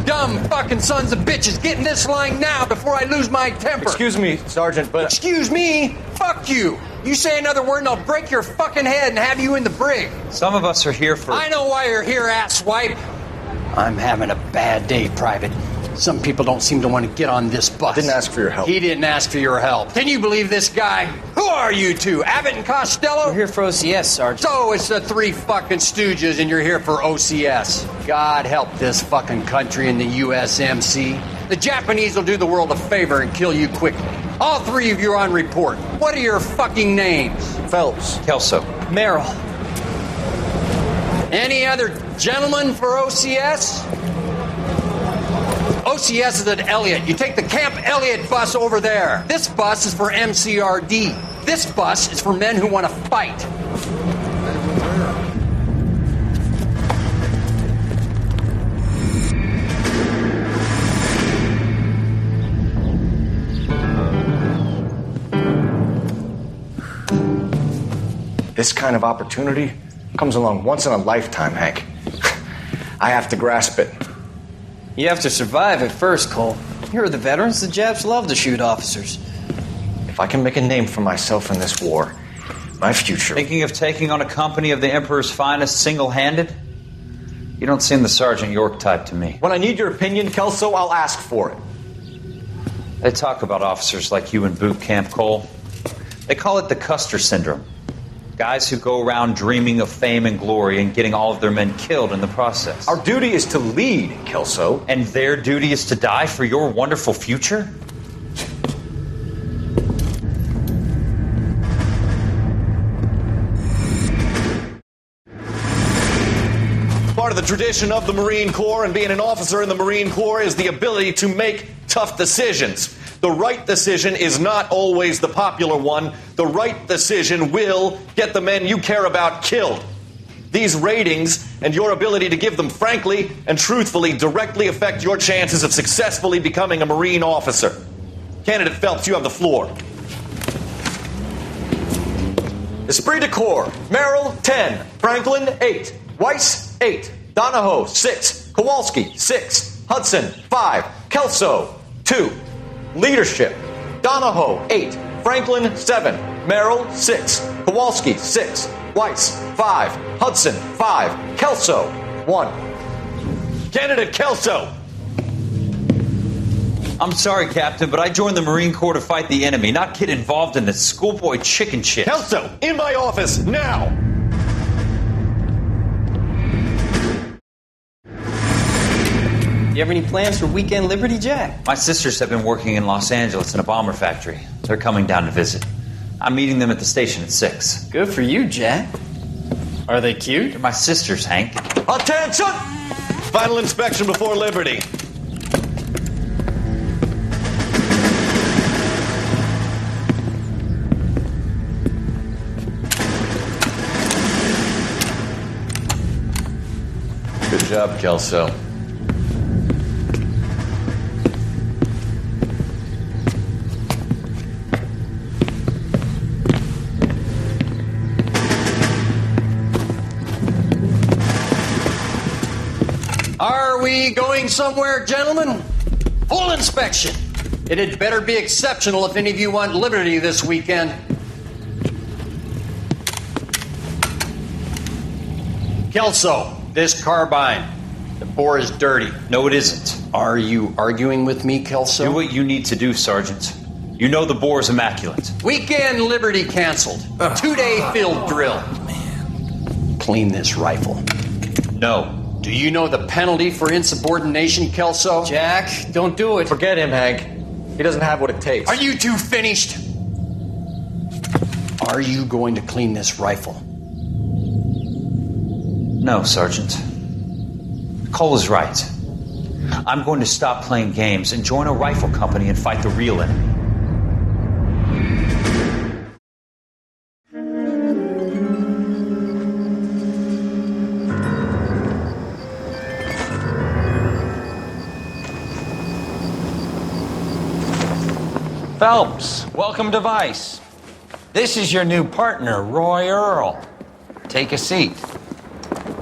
dumb fucking sons of bitches, get in this line now before I lose my temper. Excuse me, Sergeant, but... Excuse me? Fuck you. You say another word and I'll break your fucking head and have you in the brig. Some of us are here for... I know why you're here, asswipe. I'm having a bad day, Private. Some people don't seem to want to get on this bus. Didn't ask for your help. He didn't ask for your help. Can you believe this guy? Who are you two? Abbott and Costello? We're here for OCS, Sergeant. So it's the three fucking stooges and you're here for OCS. God help this fucking country and the USMC. The Japanese will do the world a favor and kill you quickly. All three of you are on report. What are your fucking names? Phelps. Kelso. Merrill. Any other gentlemen for OCS? OCS is at Elliott. You take the Camp Elliott bus over there. This bus is for MCRD. This bus is for men who want to fight. This kind of opportunity comes along once in a lifetime, Hank. I have to grasp it. You have to survive it first, Cole. Here are the veterans. The Japs love to shoot officers. If I can make a name for myself in this war, my future... Thinking of taking on a company of the Emperor's finest single-handed? You don't seem the Sergeant York type to me. When I need your opinion, Kelso, I'll ask for it. They talk about officers like you in boot camp, Cole. They call it the Custer Syndrome. Guys who go around dreaming of fame and glory and getting all of their men killed in the process. Our duty is to lead, Kelso. And their duty is to die for your wonderful future? Part of the tradition of the Marine Corps and being an officer in the Marine Corps is the ability to make tough decisions. The right decision is not always the popular one. The right decision will get the men you care about killed. These ratings and your ability to give them frankly and truthfully directly affect your chances of successfully becoming a Marine officer. Candidate Phelps, you have the floor. Esprit de Corps, Merrill, 10. Franklin, 8. Weiss, 8. Donahoe, 6. Kowalski, 6. Hudson, 5. Kelso, 2. Leadership, Donahoe, 8. Franklin, 7. Merrill, 6. Kowalski, 6. Weiss, 5. Hudson, 5. Kelso, 1. Candidate Kelso! I'm sorry, Captain, but I joined the Marine Corps to fight the enemy, not get involved in this schoolboy chicken shit. Kelso, in my office, now! You have any plans for Weekend Liberty, Jack? My sisters have been working in Los Angeles in a bomber factory. They're coming down to visit. I'm meeting them at the station at 6. Good for you, Jack. Are they cute? They're my sisters, Hank. Attention! Final inspection before Liberty. Good job, Kelso. Are we going somewhere, gentlemen? Full inspection. It had better be exceptional if any of you want liberty this weekend. Kelso, this carbine. The bore is dirty. No, it isn't. Are you arguing with me, Kelso? Do what you need to do, Sergeant. You know the bore is immaculate. Weekend liberty canceled. 2-day field drill. Clean this rifle. No. Do you know the penalty for insubordination, Kelso? Jack, don't do it. Forget him, Hank. He doesn't have what it takes. Are you two finished? Are you going to clean this rifle? No, Sergeant. Cole is right. I'm going to stop playing games and join a rifle company and fight the real enemy. Phelps, welcome to Vice. This is your new partner, Roy Earl. Take a seat.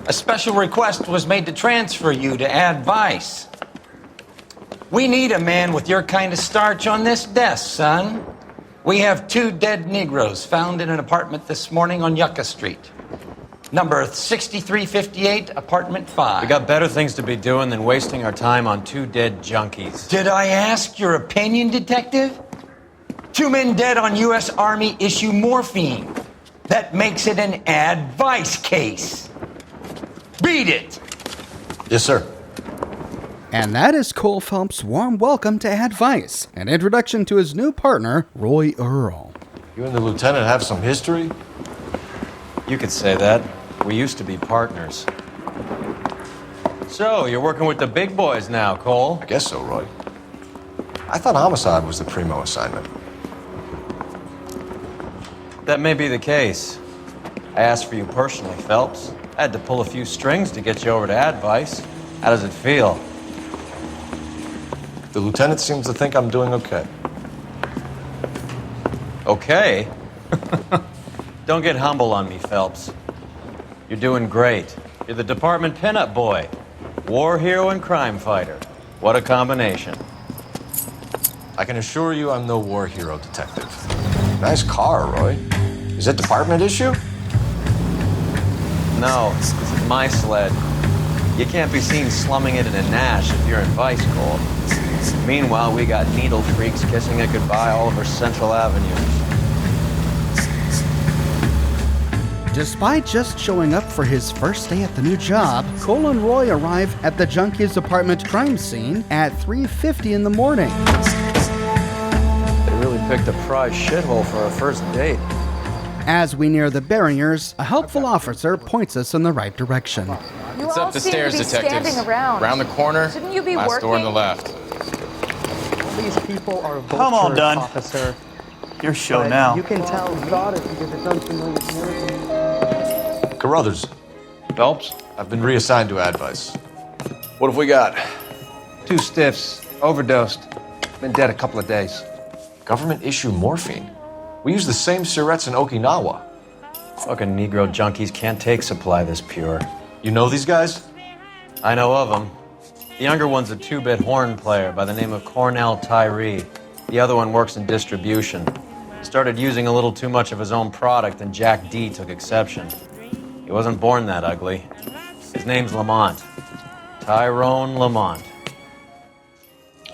A special request was made to transfer you to Ad Vice. We need a man with your kind of starch on this desk, son. We have 2 dead Negroes found in an apartment this morning on Yucca Street. Number 6358, apartment 5. We got better things to be doing than wasting our time on 2 dead junkies. Did I ask your opinion, detective? 2 men dead on U.S. Army issue morphine. That makes it an advice case. Beat it! Yes, sir. And that is Cole Phelps' warm welcome to Advice, an introduction to his new partner, Roy Earl. You and the lieutenant have some history? You could say that. We used to be partners. So, you're working with the big boys now, Cole? I guess so, Roy. I thought homicide was the primo assignment. That may be the case. I asked for you personally, Phelps. I had to pull a few strings to get you over to Advice. How does it feel? The lieutenant seems to think I'm doing okay. Okay? Don't get humble on me, Phelps. You're doing great. You're the department pinup boy. War hero and crime fighter. What a combination. I can assure you I'm no war hero, detective. Nice car, Roy. Is it department issue? No, this is my sled. You can't be seen slumming it in a Nash if you're in Vice, Cole. Meanwhile, we got needle freaks kissing it goodbye all over Central Avenue. Despite just showing up for his first day at the new job, Cole and Roy arrive at the Junkies' apartment crime scene at 3:50 in the morning. They really picked a prize shithole for our first date. As we near the barriers, a helpful officer points us in the right direction. It's up the stairs, detectives. Around the corner, Shouldn't you be last working? door on the left. These people are Come on, vultures, Dunn. officer. Your show But now. You can tell he got it because it's unfamiliar territory. Carruthers, Phelps? I've been reassigned to Advice. What have we got? 2 stiffs, overdosed. Been dead a couple of days. Government issue morphine. We use the same syrettes in Okinawa. Fucking Negro junkies can't take supply this pure. You know these guys? I know of them. The younger one's a 2-bit horn player by the name of Cornell Tyree. The other one works in distribution. Started using a little too much of his own product, and Jack D took exception. He wasn't born that ugly. His name's Lamont. Tyrone Lamont.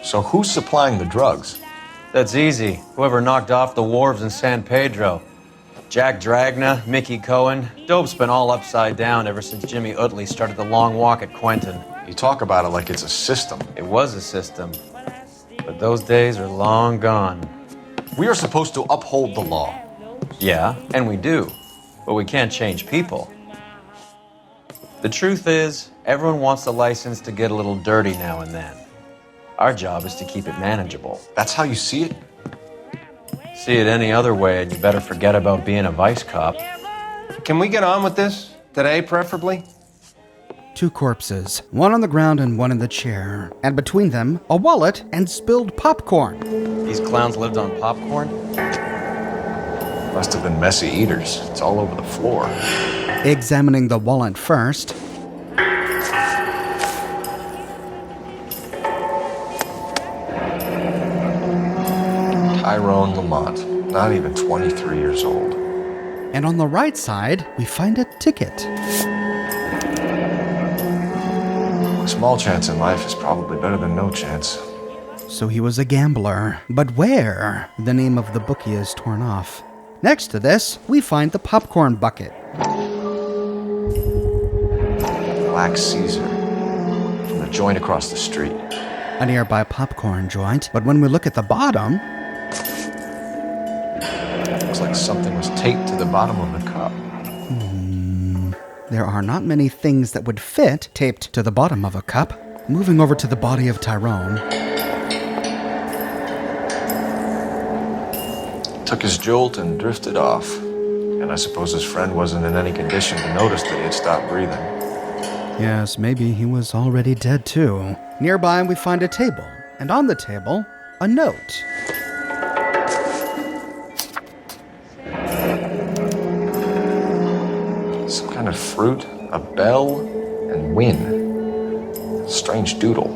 So who's supplying the drugs? That's easy. Whoever knocked off the wharves in San Pedro. Jack Dragna, Mickey Cohen. Dope's been all upside down ever since Jimmy Utley started the long walk at Quentin. You talk about it like it's a system. It was a system. But those days are long gone. We are supposed to uphold the law. Yeah, and we do. But we can't change people. The truth is, everyone wants the license to get a little dirty now and then. Our job is to keep it manageable. That's how you see it? See it any other way, and you better forget about being a vice cop. Can we get on with this? Today, preferably? 2 corpses, one on the ground and one in the chair, and between them, a wallet and spilled popcorn. These clowns lived on popcorn? Must have been messy eaters. It's all over the floor. Examining the wallet first, Tyrone Lamont, not even 23 years old. and on the right side, we find a ticket. Small chance in life is probably better than no chance. So he was a gambler. But where? The name of the bookie is torn off. Next to this, we find the popcorn bucket. Black Caesar, from the joint across the street. A nearby popcorn joint, but when we look at the bottom, Looks like something was taped to the bottom of the cup. there are not many things that would fit taped to the bottom of a cup. Moving over to the body of Tyrone. Took his jolt and drifted off. And I suppose his friend wasn't in any condition to notice that he had stopped breathing. Yes, maybe he was already dead too. Nearby, we find a table, and on the table, a note. Some kind of fruit, a bell, and win. Strange doodle.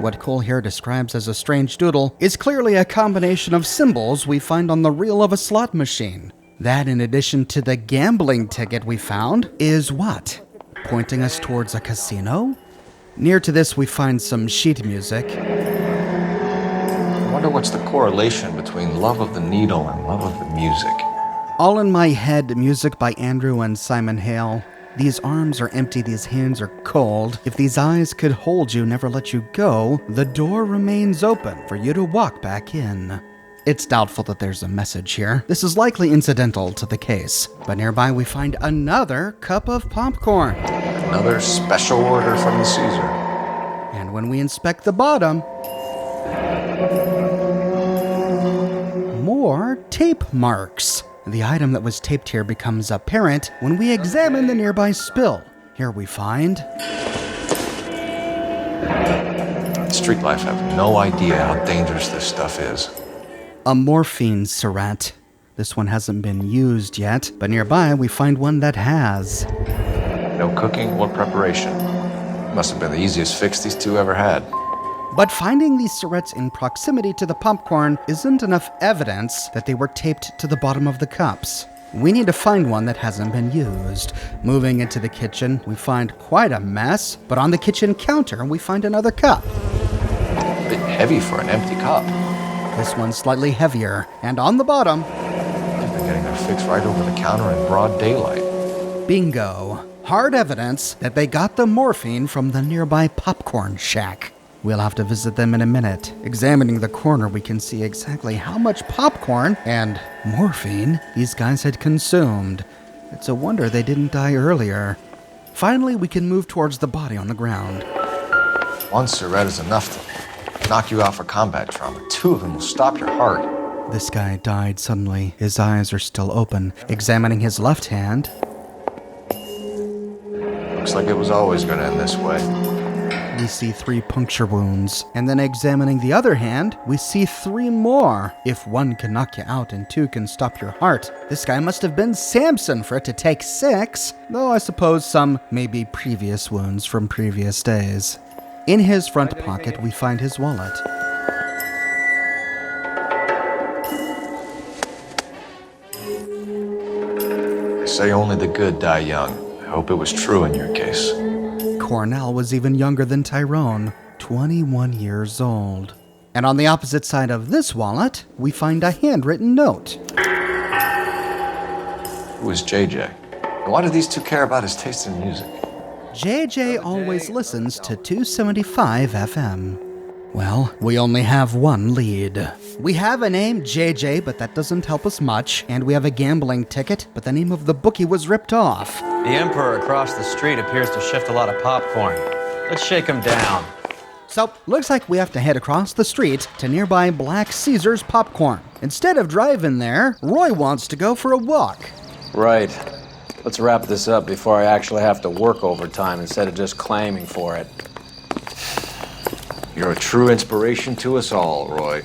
What Cole here describes as a strange doodle is clearly a combination of symbols we find on the reel of a slot machine. That, in addition to the gambling ticket we found, is what? Pointing us towards a casino? Near to this, we find some sheet music. I wonder what's the correlation between love of the needle and love of the music. All in My Head, music by Andrew and Simon Hale. These arms are empty, these hands are cold. If these eyes could hold you, never let you go, the door remains open for you to walk back in. It's doubtful that there's a message here. This is likely incidental to the case. But nearby we find another cup of popcorn. Another special order from the Caesar. And when we inspect the bottom, more tape marks. The item that was taped here becomes apparent when we examine the nearby spill. Here we find... Street life have no idea how dangerous this stuff is. A morphine syringe. This one hasn't been used yet, but nearby we find one that has. No cooking or preparation. Must have been the easiest fix these two ever had. But finding these syringes in proximity to the popcorn isn't enough evidence that they were taped to the bottom of the cups. We need to find one that hasn't been used. Moving into the kitchen, we find quite a mess, but on the kitchen counter, we find another cup. A bit heavy for an empty cup. This one's slightly heavier, and on the bottom... They've been getting their fix right over the counter in broad daylight. Bingo. Hard evidence that they got the morphine from the nearby popcorn shack. We'll have to visit them in a minute. Examining the corner, we can see exactly how much popcorn and morphine these guys had consumed. It's a wonder they didn't die earlier. Finally, we can move towards the body on the ground. One syringe is enough to knock you out for combat trauma. Two of them will stop your heart. This guy died suddenly. His eyes are still open. Examining his left hand... Looks like it was always going to end this way. We see 3 puncture wounds, and then examining the other hand, we see 3 more. If 1 can knock you out and 2 can stop your heart, this guy must have been Samson for it to take 6, though I suppose some may be previous wounds from previous days. In his front pocket, we find his wallet. They say only the good die young. I hope it was true in your case. Cornell was even younger than Tyrone, 21 years old. And on the opposite side of this wallet, we find a handwritten note. Who is JJ? And why do these two care about his taste in music? JJ always listens to 275 FM. Well, we only have one lead. We have a name, JJ, but that doesn't help us much. And we have a gambling ticket, but the name of the bookie was ripped off. The Emperor across the street appears to shift a lot of popcorn. Let's shake him down. So, looks like we have to head across the street to nearby Black Caesar's Popcorn. Instead of driving there, Roy wants to go for a walk. Right. Let's wrap this up before I actually have to work overtime instead of just claiming for it. You're a true inspiration to us all, Roy.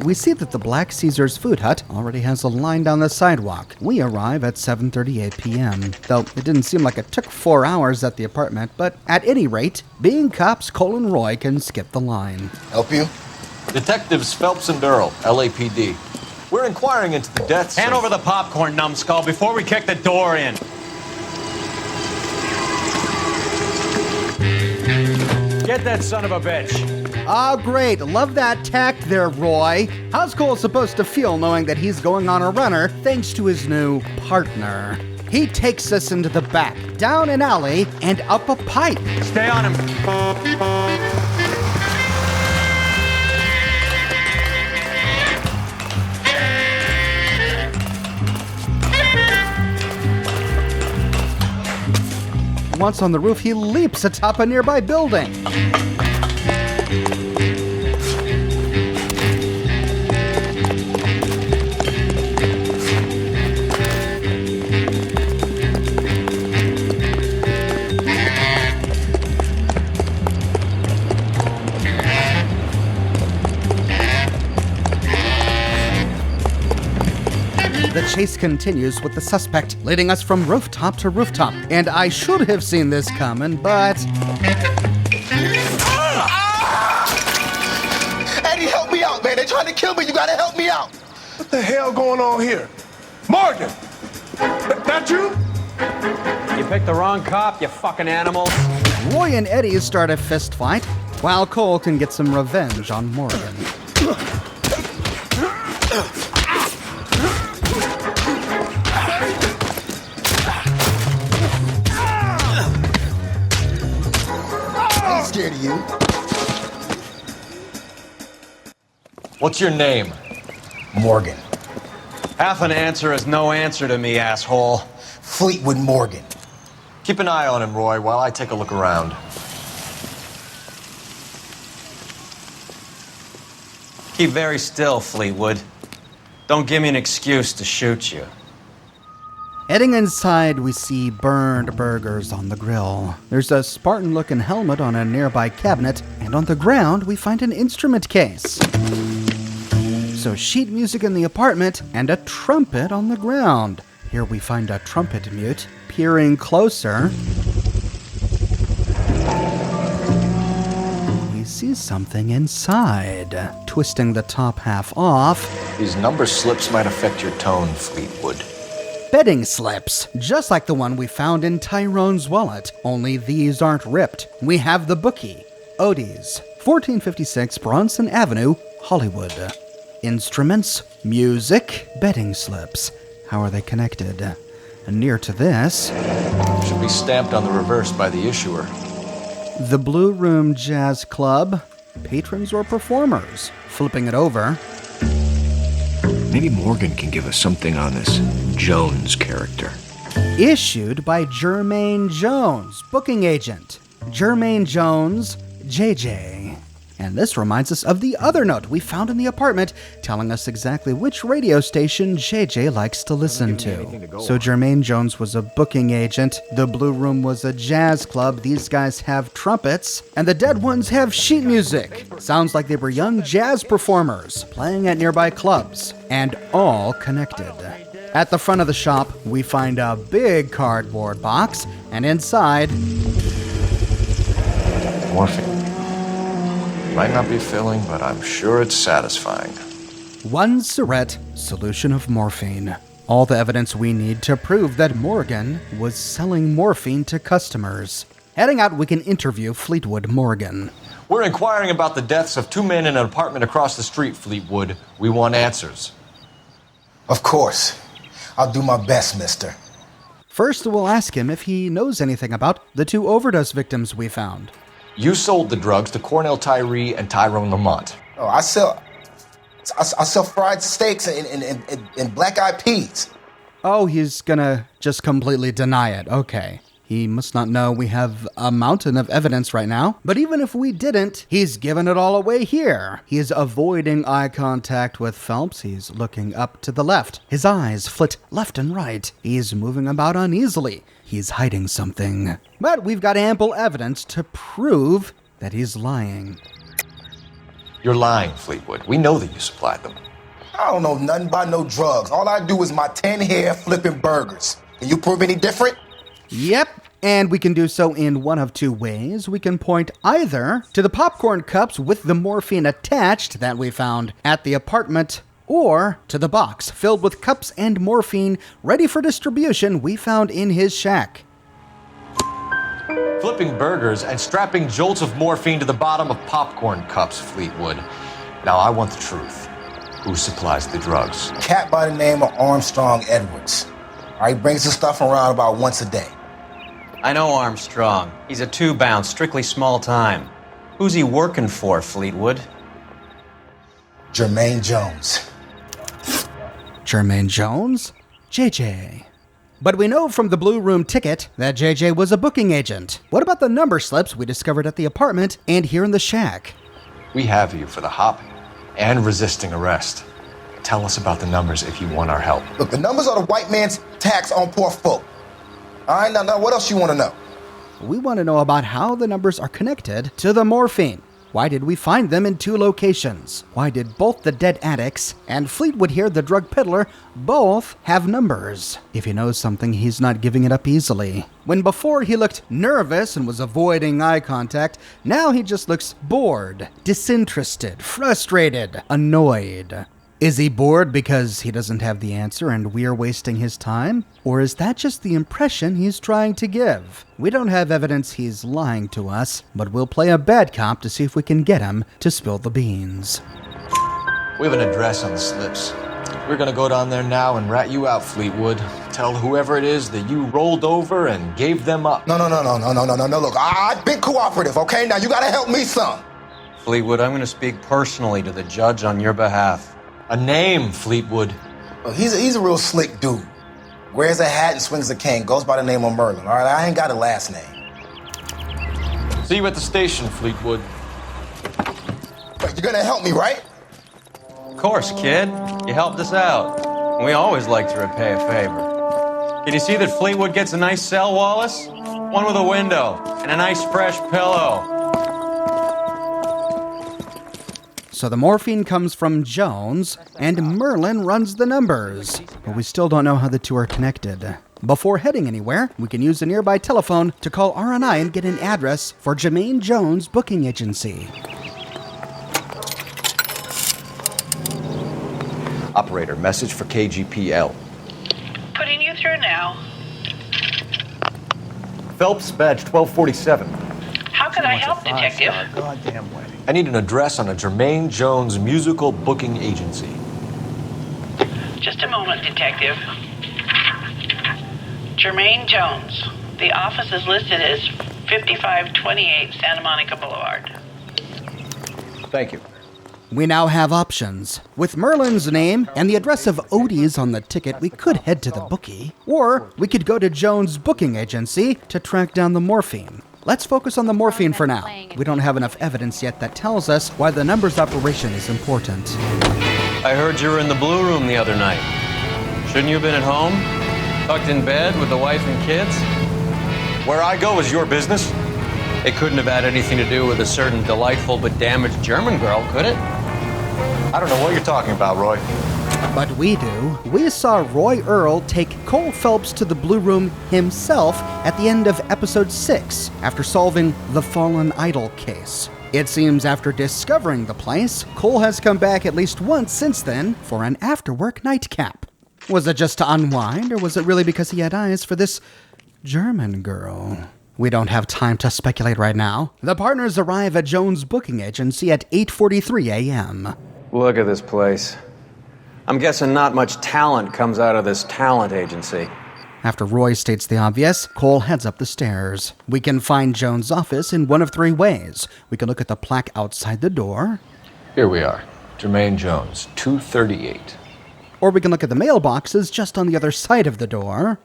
We see that the Black Caesar's food hut already has a line down the sidewalk. We arrive at 7:38 p.m., though it didn't seem like it took 4 hours at the apartment, but at any rate, being cops, Cole and Roy can skip the line. Help you? Detectives Phelps and Durrell, LAPD. We're inquiring into the deaths Hand over the popcorn, numbskull, before we kick the door in. Get that son of a bitch. Ah, great. Love that tact there, Roy. How's Cole supposed to feel knowing that he's going on a runner thanks to his new partner? He takes us into the back, down an alley, and up a pipe. Stay on him. Once on the roof, he leaps atop a nearby building. The chase continues with the suspect leading us from rooftop to rooftop. And I should have seen this coming, but... They're trying to kill me. You gotta help me out. What the hell going on here? Morgan! That you? You picked the wrong cop, you fucking animals. Roy and Eddie start a fist fight, while Cole can get some revenge on Morgan. I'm scared of you. What's your name? Morgan. Half an answer is no answer to me, asshole. Fleetwood Morgan. Keep an eye on him, Roy, while I take a look around. Keep very still, Fleetwood. Don't give me an excuse to shoot you. Heading inside, we see burned burgers on the grill. There's a Spartan-looking helmet on a nearby cabinet, and on the ground, we find an instrument case. So sheet music in the apartment, and a trumpet on the ground. Here we find a trumpet mute, peering closer. We see something inside, twisting the top half off. These number slips might affect your tone, Fleetwood. Betting slips, just like the one we found in Tyrone's wallet, only these aren't ripped. We have the bookie, Odie's, 1456 Bronson Avenue, Hollywood. Instruments, music, betting slips. How are they connected? Near to this, should be stamped on the reverse by the issuer. the Blue Room Jazz Club, patrons or performers. Flipping it over, maybe Morgan can give us something on this Jones character. Issued by Jermaine Jones, booking agent. Jermaine Jones, JJ. And this reminds us of the other note we found in the apartment, telling us exactly which radio station JJ likes to listen to. So Jermaine Jones was a booking agent, the Blue Room was a jazz club, these guys have trumpets, and the dead ones have sheet music. Sounds like they were young jazz performers, playing at nearby clubs, and all connected. At the front of the shop, we find a big cardboard box, and inside, Morphine. Might not be filling, but I'm sure it's satisfying. one Surrett solution of morphine. All the evidence we need to prove that Morgan was selling morphine to customers. Heading out, we can interview Fleetwood Morgan. We're inquiring about the deaths of two men in an apartment across the street, Fleetwood. We want answers. Of course. I'll do my best, mister. First, we'll ask him if he knows anything about the two overdose victims we found. You sold the drugs to Cornell Tyree and Tyrone Lamont. Oh, I sell fried steaks and black-eyed peas. Oh, he's gonna just completely deny it. Okay. He must not know we have a mountain of evidence right now. But even if we didn't, he's given it all away here. He is avoiding eye contact with Phelps. He's looking up to the left. His eyes flit left and right. He's moving about uneasily. He's hiding something. But we've got ample evidence to prove that he's lying. You're lying, Fleetwood. We know that you supplied them. I don't know nothing about no drugs. All I do is my 10 hair flipping burgers. Can you prove any different? Yep. And we can do so in one of two ways. We can point either to the popcorn cups with the morphine attached that we found at the apartment, or to the box filled with cups and morphine ready for distribution we found in his shack. Flipping burgers and strapping jolts of morphine to the bottom of popcorn cups, Fleetwood. Now I want the truth. Who supplies the drugs? Cat by the name of Armstrong Edwards. He brings the stuff around about once a day. I know Armstrong. He's a two-bound, strictly small time. Who's he working for, Fleetwood? Jermaine Jones. Jermaine Jones? JJ. But we know from the Blue Room ticket that JJ was a booking agent. What about the number slips we discovered at the apartment and here in the shack? We have you for the hop and resisting arrest. Tell us about the numbers if you want our help. Look, the numbers are the white man's tax on poor folk. All right, now what else you want to know? We want to know about how the numbers are connected to the morphine. Why did we find them in 2 locations? Why did both the dead addicts and Fleetwood here, the drug peddler, both have numbers? If he knows something, he's not giving it up easily. When before he looked nervous and was avoiding eye contact, now he just looks bored, disinterested, frustrated, annoyed. Is he bored because he doesn't have the answer and we're wasting his time? Or is that just the impression he's trying to give? We don't have evidence he's lying to us, but we'll play a bad cop to see if we can get him to spill the beans. We have an address on the slips. We're gonna go down there now and rat you out, Fleetwood. Tell whoever it is that you rolled over and gave them up. No. Look, I've been cooperative, okay? Now you gotta help me some. Fleetwood, I'm going to speak personally to the judge on your behalf. A name, Fleetwood. Well, he's a real slick dude. Wears a hat and swings a cane. Goes by the name of Merlin, all right? I ain't got a last name. See you at the station, Fleetwood. But you're gonna help me, right? Of course, kid. You helped us out. We always like to repay a favor. Can you see that Fleetwood gets a nice cell, Wallace? One with a window and a nice fresh pillow. So the morphine comes from Jones, and Merlin runs the numbers. But we still don't know how the two are connected. Before heading anywhere, we can use a nearby telephone to call R&I and get an address for Jermaine Jones' booking agency. Operator, message for KGPL. Putting you through now. Phelps, badge 1247. How can I help, Detective? Goddamn way. I need an address on a Jermaine Jones musical booking agency. Just a moment, Detective. Jermaine Jones. The office is listed as 5528 Santa Monica Boulevard. Thank you. We now have options. With Merlin's name and the address of Odie's on the ticket, we could head to the bookie. Or we could go to Jones' booking agency to track down the morphine. Let's focus on the morphine for now. We don't have enough evidence yet that tells us why the numbers operation is important. I heard you were in the Blue Room the other night. Shouldn't you have been at home? Tucked in bed with the wife and kids? Where I go is your business. It couldn't have had anything to do with a certain delightful but damaged German girl, could it? I don't know what you're talking about, Roy. But we do. We saw Roy Earl take Cole Phelps to the Blue Room himself at the end of episode 6 after solving the Fallen Idol case. It seems after discovering the place, Cole has come back at least once since then for an after-work nightcap. Was it just to unwind, or was it really because he had eyes for this German girl? We don't have time to speculate right now. The partners arrive at Jones' booking agency at 8:43 a.m. Look at this place. I'm guessing not much talent comes out of this talent agency. After Roy states the obvious, Cole heads up the stairs. We can find Jones' office in one of 3 ways. We can look at the plaque outside the door. Here we are. Jermaine Jones, 238. Or we can look at the mailboxes just on the other side of the door.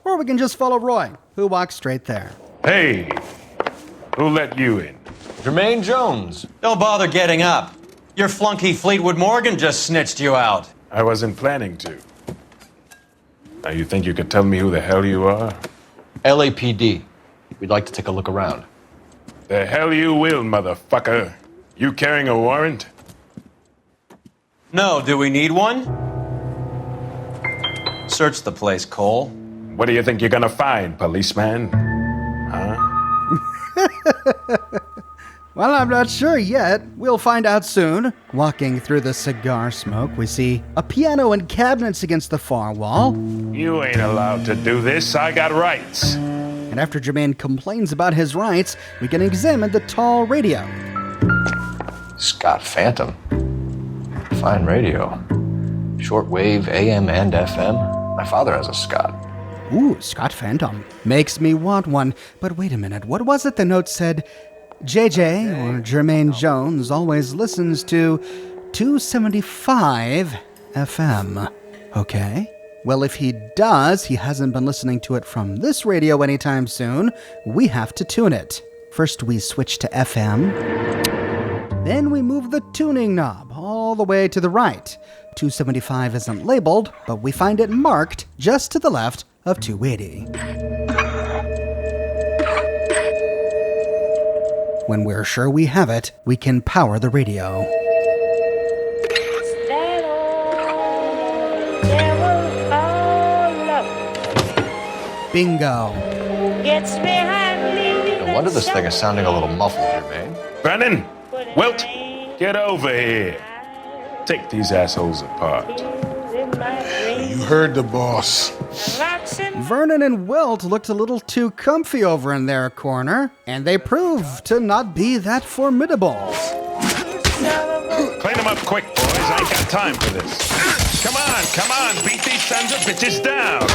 Or we can just follow Roy, who walks straight there. Hey, who let you in? Jermaine Jones. Don't bother getting up. Your flunky Fleetwood Morgan just snitched you out. I wasn't planning to. Now you think you could tell me who the hell you are? LAPD. We'd like to take a look around. The hell you will, motherfucker. You carrying a warrant? No, do we need one? Search the place, Cole. What do you think you're gonna find, policeman? Huh? Well, I'm not sure yet. We'll find out soon. Walking through the cigar smoke, we see a piano and cabinets against the far wall. You ain't allowed to do this. I got rights. And after Jermaine complains about his rights, we can examine the tall radio. Scott Phantom. Fine radio. Shortwave, AM and FM. My father has a Scott. Ooh, Scott Phantom. Makes me want one. But wait a minute, what was it the note said? JJ, or Jermaine Jones, always listens to 275 FM. Okay. Well, if he does, he hasn't been listening to it from this radio anytime soon. We have to tune it. First, we switch to FM. Then we move the tuning knob all the way to the right. 275 isn't labeled, but we find it marked just to the left of 280. When we're sure we have it, we can power the radio. Bingo. No wonder this thing is sounding a little muffled, Jermaine. Brennan! Wilt! Get over here! Take these assholes apart. You heard the boss. Vernon and Wilt looked a little too comfy over in their corner, and they proved to not be that formidable. Clean them up quick, boys. I ain't got time for this. Come on, beat these sons of bitches down.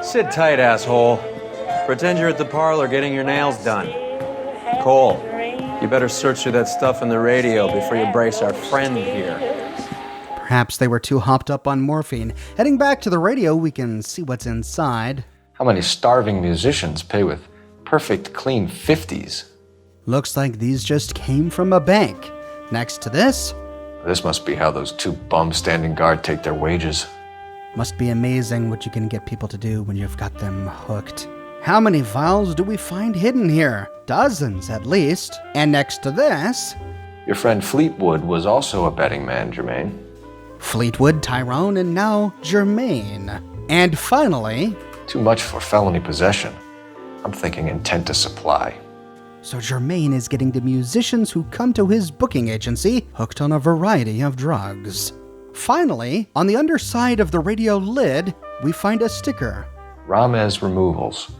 Sit tight, asshole. Pretend you're at the parlor getting your nails done. Cole, you better search through that stuff in the radio before you brace our friend here. Perhaps they were too hopped up on morphine. Heading back to the radio, we can see what's inside. How many starving musicians pay with perfect, clean 50s? Looks like these just came from a bank. Next to this... This must be how those two bums standing guard take their wages. Must be amazing what you can get people to do when you've got them hooked. How many vials do we find hidden here? Dozens, at least. And next to this... Your friend Fleetwood was also a betting man, Jermaine. Fleetwood, Tyrone, and now Jermaine. And finally... Too much for felony possession. I'm thinking intent to supply. So Jermaine is getting the musicians who come to his booking agency hooked on a variety of drugs. Finally, on the underside of the radio lid, we find a sticker. Ramez Removals.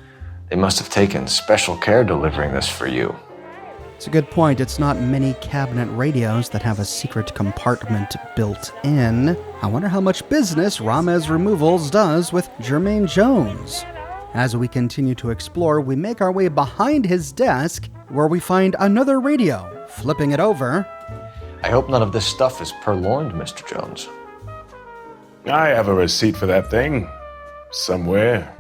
They must have taken special care delivering this for you. It's a good point. It's not many cabinet radios that have a secret compartment built in. I wonder how much business Ramez Removals does with Jermaine Jones. As we continue to explore, we make our way behind his desk, where we find another radio. Flipping it over... I hope none of this stuff is purloined, Mr. Jones. I have a receipt for that thing. Somewhere.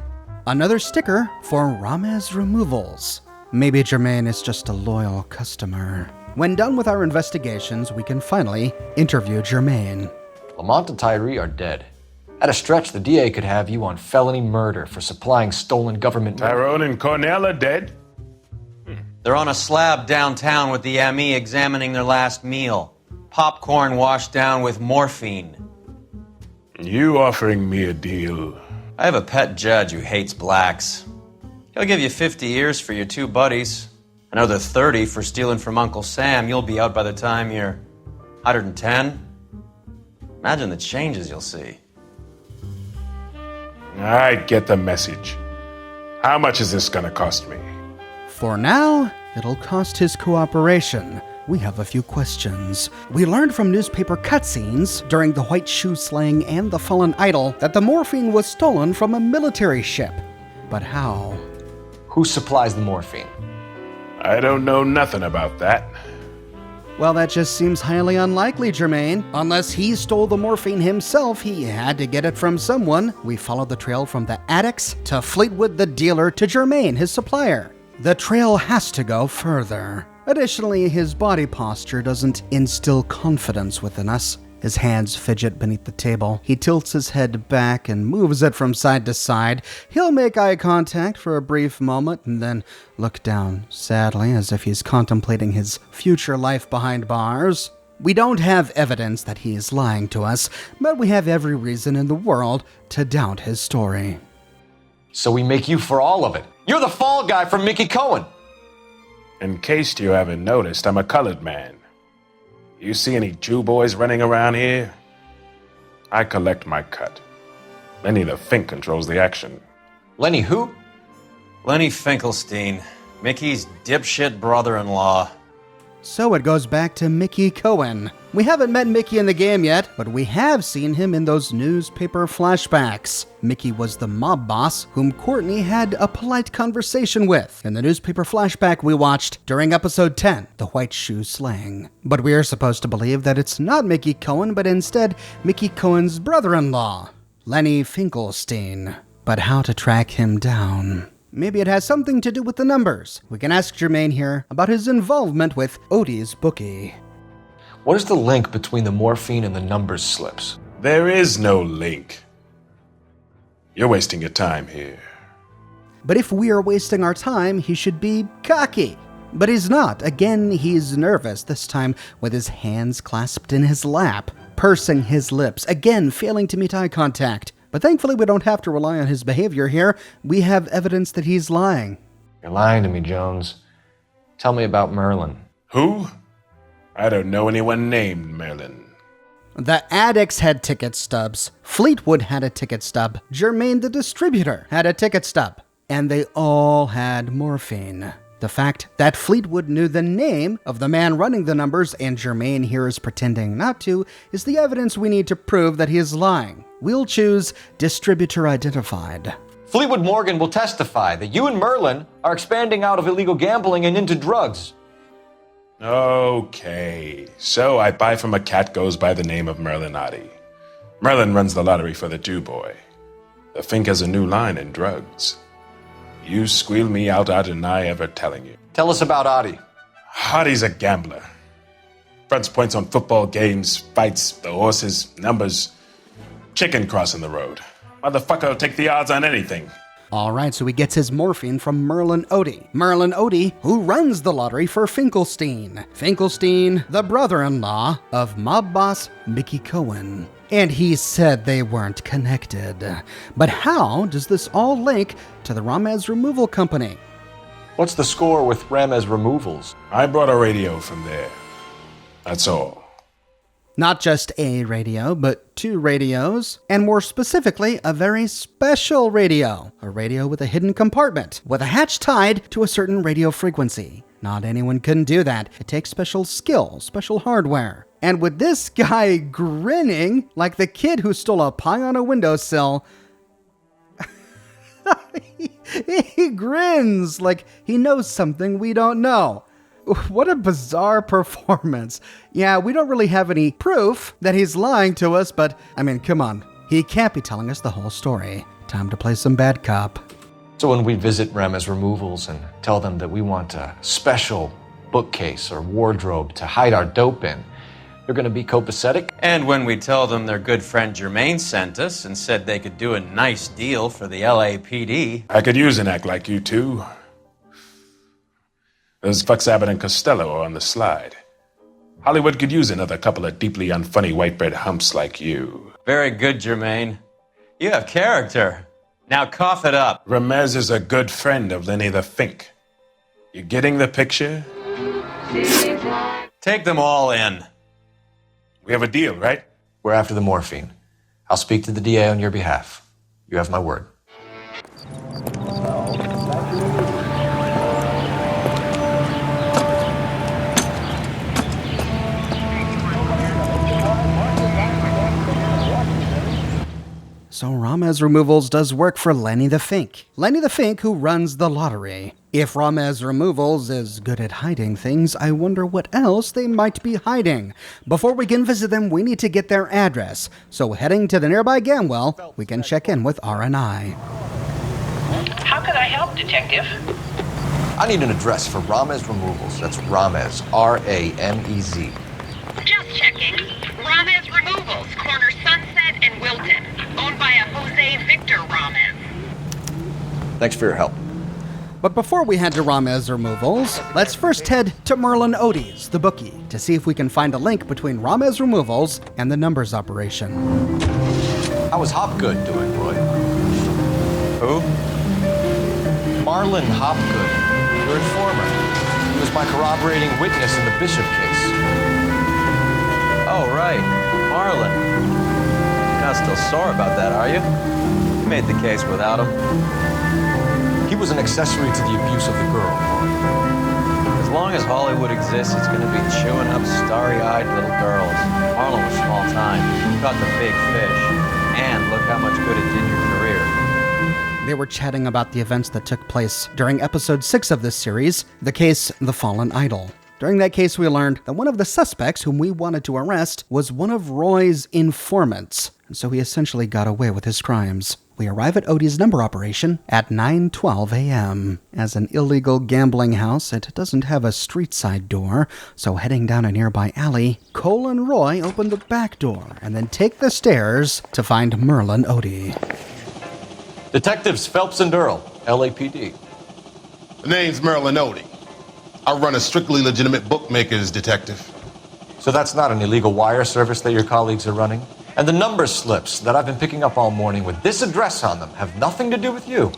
Another sticker for Ramez Removals. Maybe Jermaine is just a loyal customer. When done with our investigations, we can finally interview Jermaine. Lamont and Tyree are dead. At a stretch, the DA could have you on felony murder for supplying stolen government... Tyrone and Cornell are dead? They're on a slab downtown with the ME examining their last meal. Popcorn washed down with morphine. You offering me a deal? I have a pet judge who hates blacks. He'll give you 50 years for your two buddies. Another 30 for stealing from Uncle Sam. You'll be out by the time you're 110. Imagine the changes you'll see. I get the message. How much is this gonna cost me? For now, it'll cost his cooperation. We have a few questions. We learned from newspaper cutscenes during the White Shoe slaying and the Fallen Idol that the morphine was stolen from a military ship. But how? Who supplies the morphine? I don't know nothing about that. Well, that just seems highly unlikely, Jermaine. Unless he stole the morphine himself, he had to get it from someone. We followed the trail from the addicts to Fleetwood the dealer to Jermaine, his supplier. The trail has to go further. Additionally, his body posture doesn't instill confidence within us. His hands fidget beneath the table. He tilts his head back and moves it from side to side. He'll make eye contact for a brief moment and then look down sadly as if he's contemplating his future life behind bars. We don't have evidence that he is lying to us, but we have every reason in the world to doubt his story. So we make you for all of it. You're the fall guy from Mickey Cohen. In case you haven't noticed, I'm a colored man. You see any Jew boys running around here? I collect my cut. Lenny the Fink controls the action. Lenny who? Lenny Finkelstein, Mickey's dipshit brother-in-law. So it goes back to Mickey Cohen. We haven't met Mickey in the game yet, but we have seen him in those newspaper flashbacks. Mickey was the mob boss whom Courtney had a polite conversation with in the newspaper flashback we watched during episode 10, The White Shoe Slaying. But we are supposed to believe that it's not Mickey Cohen, but instead Mickey Cohen's brother-in-law, Lenny Finkelstein. But how to track him down? Maybe it has something to do with the numbers. We can ask Jermaine here about his involvement with Odie's bookie. What is the link between the morphine and the numbers slips? There is no link. You're wasting your time here. But if we are wasting our time, he should be cocky. But he's not. Again, he's nervous, this time with his hands clasped in his lap, pursing his lips, again failing to meet eye contact. But thankfully, we don't have to rely on his behavior here. We have evidence that he's lying. You're lying to me, Jones. Tell me about Merlin. Who? I don't know anyone named Merlin. The addicts had ticket stubs. Fleetwood had a ticket stub. Jermaine the distributor had a ticket stub. And they all had morphine. The fact that Fleetwood knew the name of the man running the numbers and Jermaine here is pretending not to is the evidence we need to prove that he is lying. We'll choose distributor identified. Fleetwood Morgan will testify that you and Merlin are expanding out of illegal gambling and into drugs. Okay, so I buy from a cat goes by the name of Merlin Oddie. Merlin runs the lottery for the Jew boy. The Fink has a new line in drugs. You squeal me out, I deny ever telling you. Tell us about Oddie. Oddie's a gambler. Fronts points on football games, fights, the horses, numbers. Chicken crossing the road. Motherfucker will take the odds on anything. All right, so he gets his morphine from Merlin Oddie. Merlin Oddie, who runs the lottery for Finkelstein. Finkelstein, the brother-in-law of mob boss Mickey Cohen. And he said they weren't connected. But how does this all link to the Ramez Removal Company? What's the score with Ramez Removals? I brought a radio from there. That's all. Not just a radio, but 2 radios, and more specifically, a very special radio. A radio with a hidden compartment, with a hatch tied to a certain radio frequency. Not anyone can do that. It takes special skill, special hardware. And with this guy grinning like the kid who stole a pie on a windowsill, he grins like he knows something we don't know. What a bizarre performance. Yeah, we don't really have any proof that he's lying to us, but, I mean, come on. He can't be telling us the whole story. Time to play some bad cop. So when we visit Ramez Removals and tell them that we want a special bookcase or wardrobe to hide our dope in, they're going to be copacetic? And when we tell them their good friend Jermaine sent us and said they could do a nice deal for the LAPD. I could use an act like you two. Those fucks Abbott and Costello are on the slide. Hollywood could use another couple of deeply unfunny white bread humps like you. Very good, Jermaine. You have character. Now cough it up. Ramez is a good friend of Lenny the Fink. You getting the picture? Take them all in. We have a deal, right? We're after the morphine. I'll speak to the DA on your behalf. You have my word. So Ramez Removals does work for Lenny the Fink. Lenny the Fink who runs the lottery. If Ramez Removals is good at hiding things, I wonder what else they might be hiding. Before we can visit them, we need to get their address. So heading to the nearby Gamwell, we can check in with R&I. How could I help, Detective? I need an address for Ramez Removals. That's Ramez, R-A-M-E-Z. Just checking. Ramez Removals, corner Sunset and Wilton. Owned by a Jose Victor Ramez. Thanks for your help. But before we head to Ramez Removals, let's first head to Merlin Oddie's, the bookie, to see if we can find a link between Ramez Removals and the numbers operation. How was Hopgood doing, Roy? Who? Marlon Hopgood, your informer. He was my corroborating witness in the Bishop case. Oh, right. Marlon. You're not still sore about that, are you? You made the case without him. He was an accessory to the abuse of the girl. As long as Hollywood exists, it's going to be chewing up starry-eyed little girls. Marlon was small time. You caught the big fish. And look how much good it did your career. They were chatting about the events that took place during episode 6 of this series, the case The Fallen Idol. During that case, we learned that one of the suspects whom we wanted to arrest was one of Roy's informants, and so he essentially got away with his crimes. We arrive at Odie's number operation at 9:12 a.m. As an illegal gambling house, it doesn't have a street side door, so heading down a nearby alley, Cole and Roy open the back door and then take the stairs to find Merlin Oddie. Detectives Phelps and Earl, LAPD. The name's Merlin Oddie. I run a strictly legitimate bookmakers, detective. So that's not an illegal wire service that your colleagues are running? And the number slips that I've been picking up all morning with this address on them have nothing to do with you.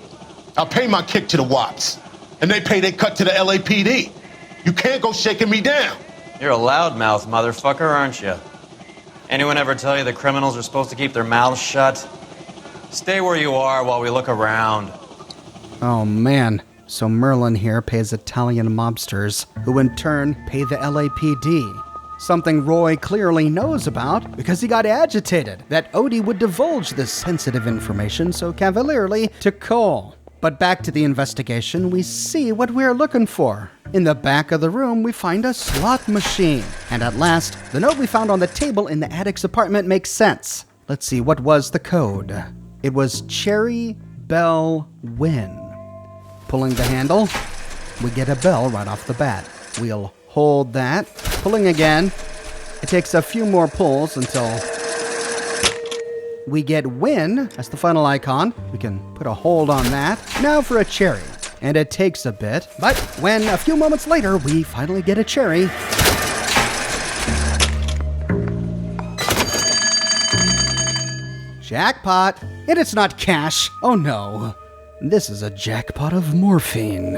I pay my kick to the Wops, and they pay their cut to the LAPD. You can't go shaking me down. You're a loudmouth motherfucker, aren't you? Anyone ever tell you that criminals are supposed to keep their mouths shut? Stay where you are while we look around. Oh man, so Merlin here pays Italian mobsters, who in turn pay the LAPD. Something Roy clearly knows about because he got agitated that Odie would divulge this sensitive information so cavalierly to Cole. But back to the investigation, we see what we're looking for. In the back of the room, we find a slot machine. And at last, the note we found on the table in the addict's apartment makes sense. Let's see, what was the code? It was Cherry Bell Win. Pulling the handle, we get a bell right off the bat. We'll hold that. Pulling again. It takes a few more pulls until we get Win as the final icon. We can put a hold on that. Now for a cherry. And it takes a bit, but when a few moments later we finally get a cherry, jackpot. And it's not cash. Oh no. This is a jackpot of morphine.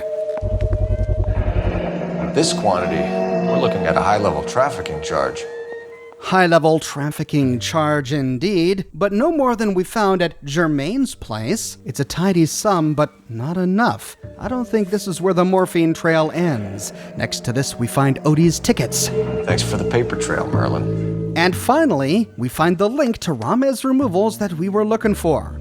This quantity, we're looking at a high-level trafficking charge. High-level trafficking charge indeed, but no more than we found at Germain's place. It's a tidy sum, but not enough. I don't think this is where the morphine trail ends. Next to this, we find Odie's tickets. Thanks for the paper trail, Merlin. And finally, we find the link to Ramez removals that we were looking for.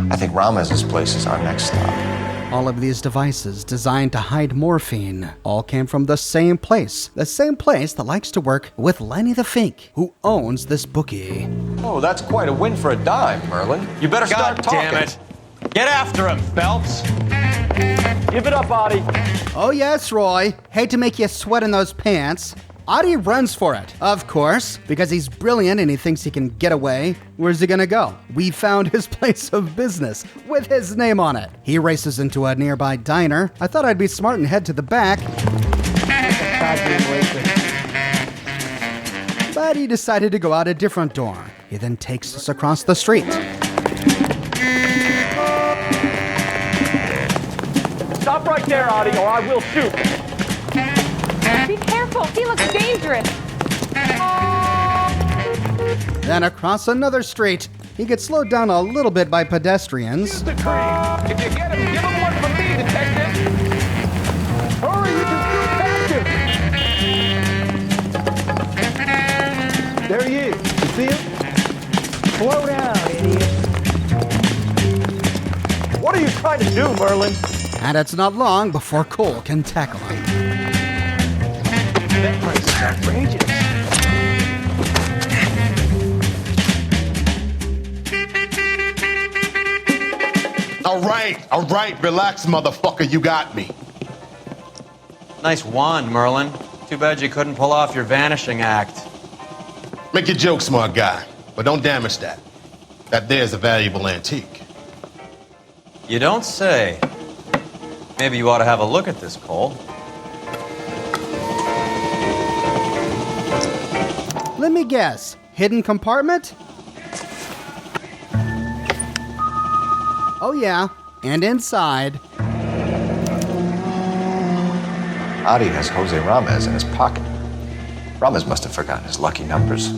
I think Ramez's place is our next stop. All of these devices designed to hide morphine all came from the same place that likes to work with Lenny the Fink, who owns this bookie. Oh, that's quite a win for a dime, Merlin. You better start talking. God damn it. Get after him, Phelps. Give it up, Audie. Oh yes, Roy. Hate to make you sweat in those pants. Audie runs for it, of course, because he's brilliant and he thinks he can get away. Where's he gonna go? We found his place of business with his name on it. He races into a nearby diner. I thought I'd be smart and head to the back. But he decided to go out a different door. He then takes us across the street. Stop right there, Audie, or I will shoot. Be careful, he looks dangerous. Then across another street, he gets slowed down a little bit by pedestrians. If you get him, give him one for me, detective. Hurry, you can shoot faster. There he is. You see him? Slow down, idiot. What are you trying to do, Merlin? And it's not long before Cole can tackle him. That place is outrageous. All right, relax, motherfucker, you got me. Nice wand, Merlin. Too bad you couldn't pull off your vanishing act. Make your joke, smart guy, but don't damage that. That there's a valuable antique. You don't say. Maybe you ought to have a look at this, Cole. Let me guess. Hidden compartment? Oh yeah, and inside. Adi has Jose Ramez in his pocket. Ramez must have forgotten his lucky numbers.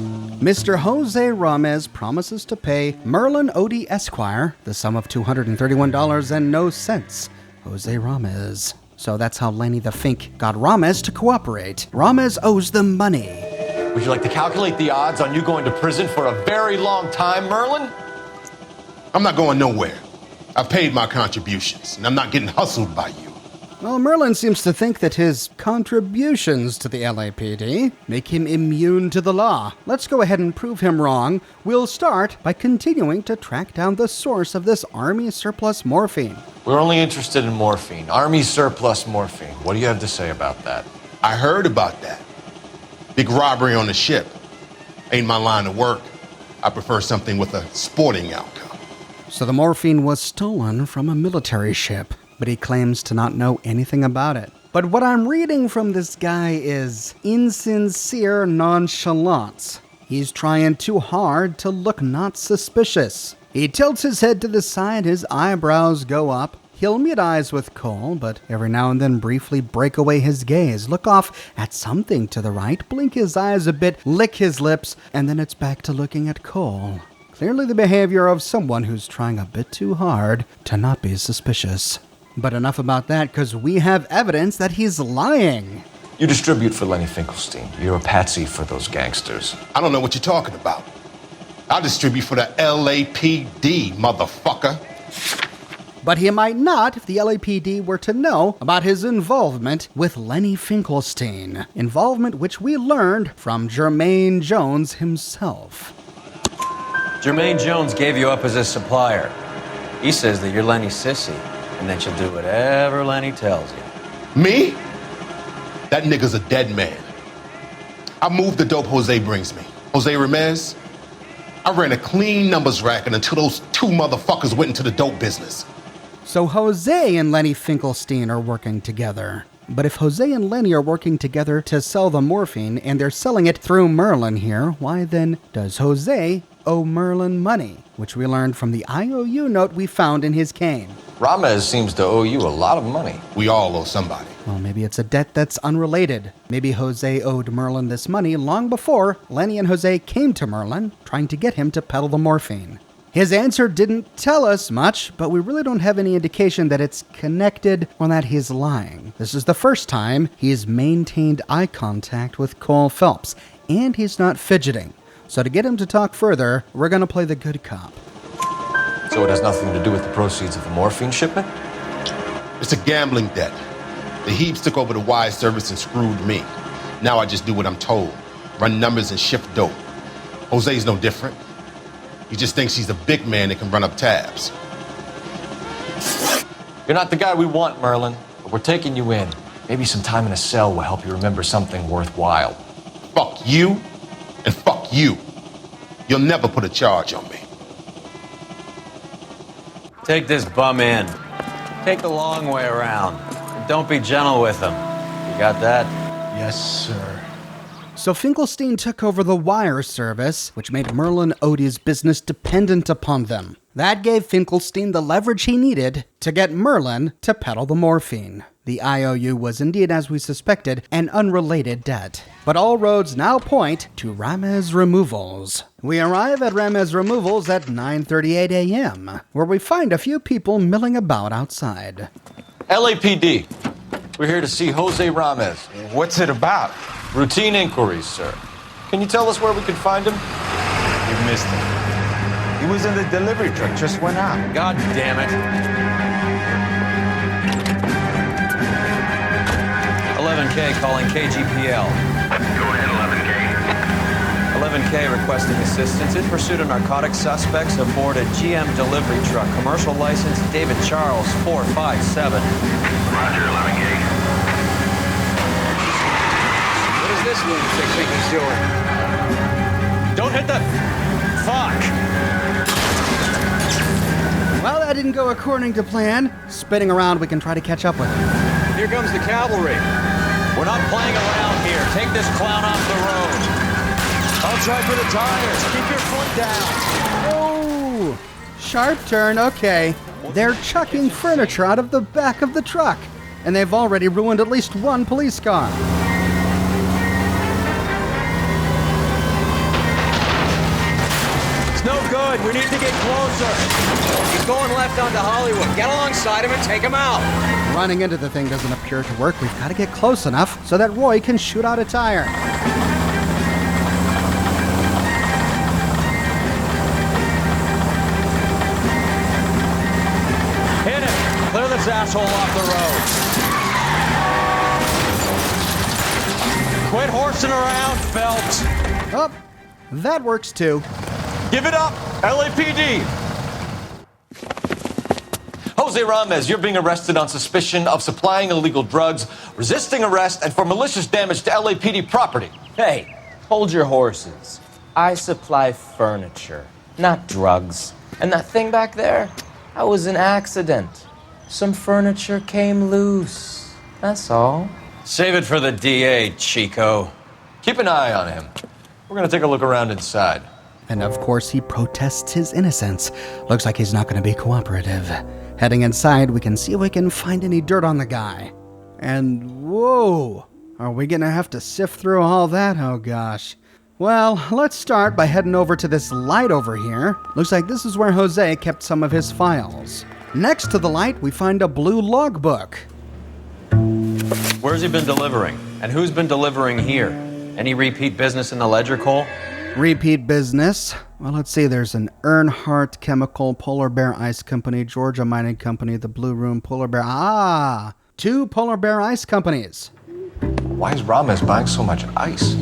Mr. Jose Ramez promises to pay Merlin Odie Esquire the sum of $231 and no cents. Jose Ramez. So that's how Lenny the Fink got Ramez to cooperate. Ramez owes them money. Would you like to calculate the odds on you going to prison for a very long time, Merlin? I'm not going nowhere. I've paid my contributions, and I'm not getting hustled by you. Well, Merlin seems to think that his contributions to the LAPD make him immune to the law. Let's go ahead and prove him wrong. We'll start by continuing to track down the source of this Army surplus morphine. We're only interested in morphine. Army surplus morphine. What do you have to say about that? I heard about that. Big robbery on the ship. Ain't my line of work. I prefer something with a sporting outcome. So the morphine was stolen from a military ship, but he claims to not know anything about it. But what I'm reading from this guy is insincere nonchalance. He's trying too hard to look not suspicious. He tilts his head to the side, his eyebrows go up. He'll meet eyes with Cole, but every now and then briefly break away his gaze, look off at something to the right, blink his eyes a bit, lick his lips, and then it's back to looking at Cole. Clearly the behavior of someone who's trying a bit too hard to not be suspicious. But enough about that, because we have evidence that he's lying. You distribute for Lenny Finkelstein. You're a patsy for those gangsters. I don't know what you're talking about. I distribute for the LAPD, motherfucker. But he might not if the LAPD were to know about his involvement with Lenny Finkelstein. Involvement which we learned from Jermaine Jones himself. Jermaine Jones gave you up as a supplier. He says that you're Lenny's sissy, and that you'll do whatever Lenny tells you. Me? That nigga's a dead man. I moved the dope Jose brings me. Jose Ramirez? I ran a clean numbers racket until those two motherfuckers went into the dope business. So Jose and Lenny Finkelstein are working together. But if Jose and Lenny are working together to sell the morphine and they're selling it through Merlin here, why then does Jose owe Merlin money? Which we learned from the IOU note we found in his cane. Ramez seems to owe you a lot of money. We all owe somebody. Well, maybe it's a debt that's unrelated. Maybe Jose owed Merlin this money long before Lenny and Jose came to Merlin, trying to get him to peddle the morphine. His answer didn't tell us much, but we really don't have any indication that it's connected or that he's lying. This is the first time he's maintained eye contact with Cole Phelps, and he's not fidgeting. So to get him to talk further, we're going to play the good cop. So it has nothing to do with the proceeds of the morphine shipment? It's a gambling debt. The Heaps took over the wire service and screwed me. Now I just do what I'm told. Run numbers and shift dope. Jose's no different. He just thinks he's a big man that can run up tabs. You're not the guy we want, Merlin, but we're taking you in. Maybe some time in a cell will help you remember something worthwhile. Fuck you, and fuck you. You'll never put a charge on me. Take this bum in. Take the long way around. And don't be gentle with him. You got that? Yes, sir. So Finkelstein took over the wire service, which made Merlin Odie's business dependent upon them. That gave Finkelstein the leverage he needed to get Merlin to peddle the morphine. The IOU was indeed, as we suspected, an unrelated debt. But all roads now point to Ramez Removals. We arrive at Ramez Removals at 9:38 a.m., where we find a few people milling about outside. LAPD. We're here to see Jose Ramez. What's it about? Routine inquiries, sir. Can you tell us where we can find him? You missed him. He was in the delivery truck, just went out. God damn it. 11K calling KGPL. Go ahead, 11K. 11K requesting assistance in pursuit of narcotic suspects aboard a GM delivery truck. Commercial license David Charles 457. Roger, 11K. What does this lunatic think he's doing? Don't hit the... Fuck! Well, that didn't go according to plan. Spinning around, we can try to catch up with him. Here comes the cavalry. We're not playing around here. Take this clown off the road. I'll try for the tires. Keep your foot down. Oh, sharp turn, okay. They're chucking furniture out of the back of the truck, and they've already ruined at least one police car. It's no good. We need to get closer. He's going left onto Hollywood. Get alongside him and take him out. Running into the thing doesn't appear to work. We've got to get close enough so that Roy can shoot out a tire. Hit him. Clear this asshole off the road. Quit horsing around, Phelps. Oh, that works too. Give it up, LAPD! Jose Ramez, you're being arrested on suspicion of supplying illegal drugs, resisting arrest, and for malicious damage to LAPD property. Hey, hold your horses. I supply furniture, not drugs. And that thing back there, that was an accident. Some furniture came loose. That's all. Save it for the DA, Chico. Keep an eye on him. We're gonna take a look around inside. And of course, he protests his innocence. Looks like he's not going to be cooperative. Heading inside, we can see if we can find any dirt on the guy. And whoa, are we going to have to sift through all that? Oh gosh. Well, let's start by heading over to this light over here. Looks like this is where Jose kept some of his files. Next to the light, we find a blue logbook. Where's he been delivering? And who's been delivering here? Any repeat business in the ledger, Cole? Repeat business. Well, let's see. There's an Earnhardt Chemical, Polar Bear Ice Company, Georgia Mining Company, the Blue Room, Polar Bear. 2 Polar Bear Ice Companies. Why is Ramos buying so much ice?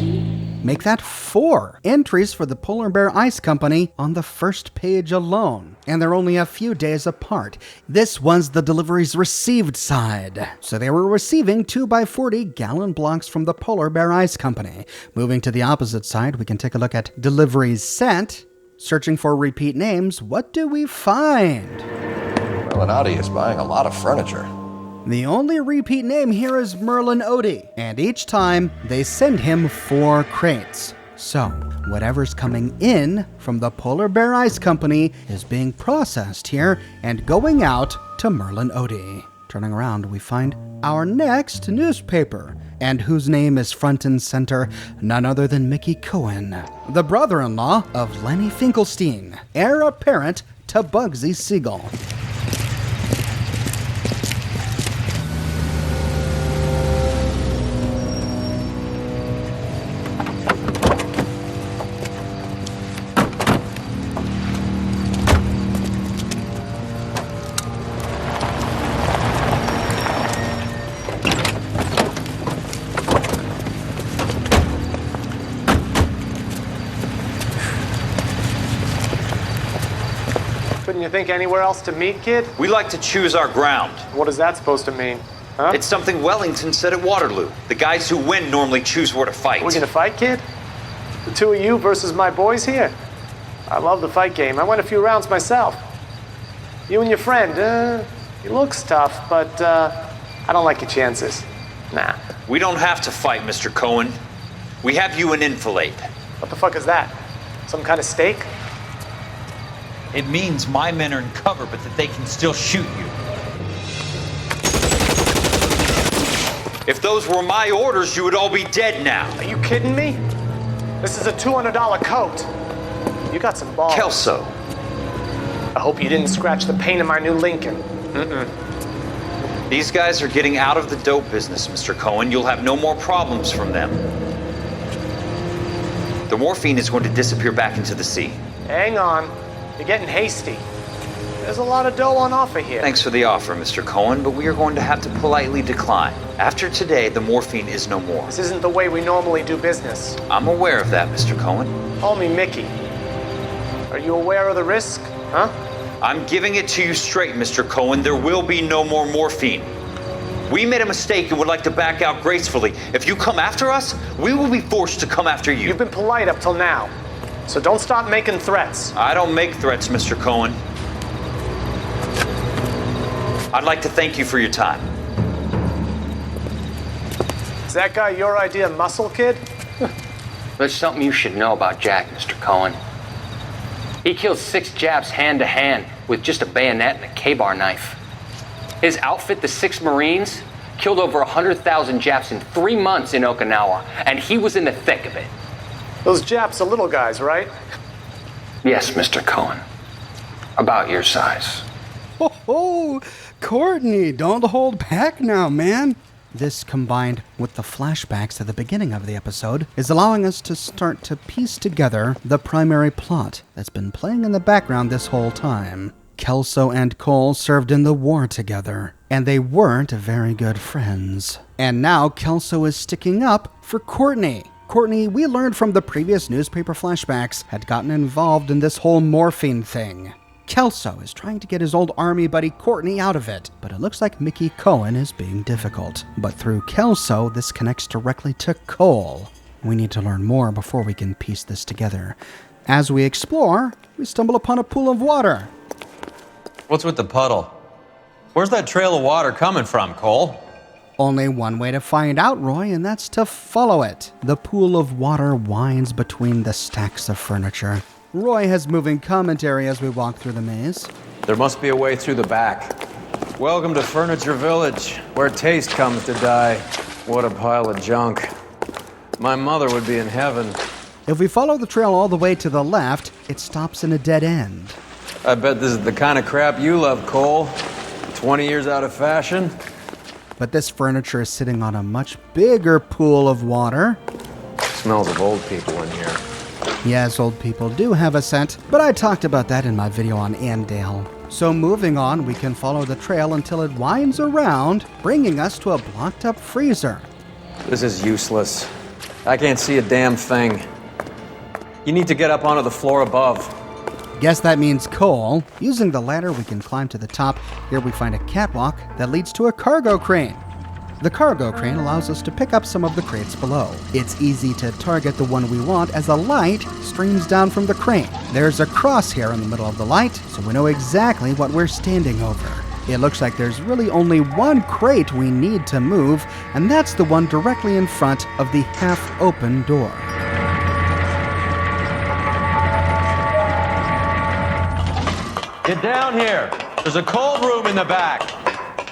Make that 4 entries for the Polar Bear Ice Company on the first page alone. And they're only a few days apart. This one's the deliveries received side. So they were receiving 2x40 gallon blocks from the Polar Bear Ice Company. Moving to the opposite side, we can take a look at deliveries sent. Searching for repeat names, what do we find? Melinati is buying a lot of furniture. The only repeat name here is Merlin Odie, and each time they send him 4 crates. So, whatever's coming in from the Polar Bear Ice Company is being processed here and going out to Merlin Odie. Turning around, we find our next newspaper, and whose name is front and center, none other than Mickey Cohen, the brother-in-law of Lenny Finkelstein, heir apparent to Bugsy Siegel. Couldn't you think anywhere else to meet, kid? We like to choose our ground. What is that supposed to mean? Huh? It's something Wellington said at Waterloo. The guys who win normally choose where to fight. We're gonna fight, kid? The 2 of you versus my boys here? I love the fight game. I went a few rounds myself. You and your friend, he looks tough, but I don't like your chances. Nah. We don't have to fight, Mr. Cohen. We have you an enfilade. What the fuck is that? Some kind of steak? It means my men are in cover, but that they can still shoot you. If those were my orders, you would all be dead now. Are you kidding me? This is a $200 coat. You got some balls. Kelso. I hope you didn't scratch the paint in my new Lincoln. These guys are getting out of the dope business, Mr. Cohen. You'll have no more problems from them. The morphine is going to disappear back into the sea. Hang on. You're getting hasty. There's a lot of dough on offer here. Thanks for the offer, Mr. Cohen, but we are going to have to politely decline. After today, the morphine is no more. This isn't the way we normally do business. I'm aware of that, Mr. Cohen. Call me Mickey. Are you aware of the risk, huh? I'm giving it to you straight, Mr. Cohen. There will be no more morphine. We made a mistake and would like to back out gracefully. If you come after us, we will be forced to come after you. You've been polite up till now, so don't stop making threats. I don't make threats, Mr. Cohen. I'd like to thank you for your time. Is that guy your idea of muscle, kid? There's something you should know about Jack, Mr. Cohen. He killed 6 Japs hand to hand with just a bayonet and a K-bar knife. His outfit, the 6 Marines, killed over 100,000 Japs in 3 months in Okinawa, and he was in the thick of it. Those Japs are little guys, right? Yes, Mr. Cohen. About your size. Oh, Courtney, don't hold back now, man. This, combined with the flashbacks at the beginning of the episode, is allowing us to start to piece together the primary plot that's been playing in the background this whole time. Kelso and Cole served in the war together, and they weren't very good friends. And now Kelso is sticking up for Courtney. Courtney, we learned from the previous newspaper flashbacks, had gotten involved in this whole morphine thing. Kelso is trying to get his old army buddy Courtney out of it, but it looks like Mickey Cohen is being difficult. But through Kelso, this connects directly to Cole. We need to learn more before we can piece this together. As we explore, we stumble upon a pool of water. What's with the puddle? Where's that trail of water coming from, Cole? Only one way to find out, Roy, and that's to follow it. The pool of water winds between the stacks of furniture. Roy has moving commentary as we walk through the maze. There must be a way through the back. Welcome to Furniture Village, where taste comes to die. What a pile of junk. My mother would be in heaven. If we follow the trail all the way to the left, it stops in a dead end. I bet this is the kind of crap you love, Cole. 20 years out of fashion. But this furniture is sitting on a much bigger pool of water. Smells of old people in here. Yes, old people do have a scent, but I talked about that in my video on Andale. So moving on, we can follow the trail until it winds around, bringing us to a blocked-up freezer. This is useless. I can't see a damn thing. You need to get up onto the floor above. Guess that means Cole. Using the ladder, we can climb to the top. Here we find a catwalk that leads to a cargo crane. The cargo crane allows us to pick up some of the crates below. It's easy to target the one we want as a light streams down from the crane. There's a crosshair in the middle of the light, so we know exactly what we're standing over. It looks like there's really only one crate we need to move, and that's the one directly in front of the half-open door. Get down here. There's a cold room in the back.